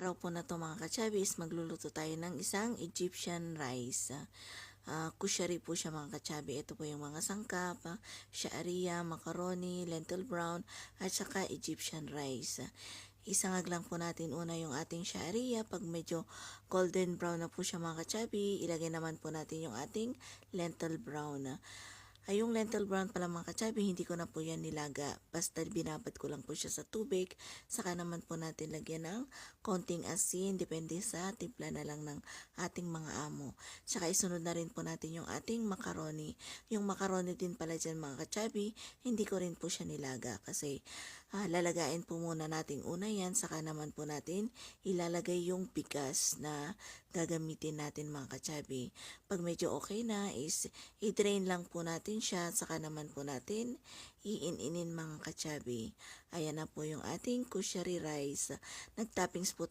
araw po na to mga kachabis, magluluto tayo ng isang Egyptian rice. Kushari po siya mga kachabi. Ito po yung mga sangkap, sha'ariya, macaroni, lentil brown, at saka Egyptian rice. Isangag lang po natin una yung ating sha'ariya. Pag medyo golden brown na po siya mga kachabi, ilagay naman po natin yung ating lentil brown. Yung lentil brown pala mga kachabi, hindi ko na po yan nilaga. Basta binabad ko lang po siya sa tubig. Saka naman po natin lagyan ng konting asin. Depende sa timpla na lang ng ating mga amo. Saka isunod na rin po natin yung ating macaroni. Yung macaroni din pala dyan mga kachabi, hindi ko rin po siya nilaga. Kasi lalagain po muna natin una yan. Saka naman po natin ilalagay yung bigas na gagamitin natin mga kachabi. Pag medyo okay na is i-drain lang po natin siya, saka naman po natin iin-inin mga kachabi. Ayan na po yung ating kushari rice. Nagtoppings po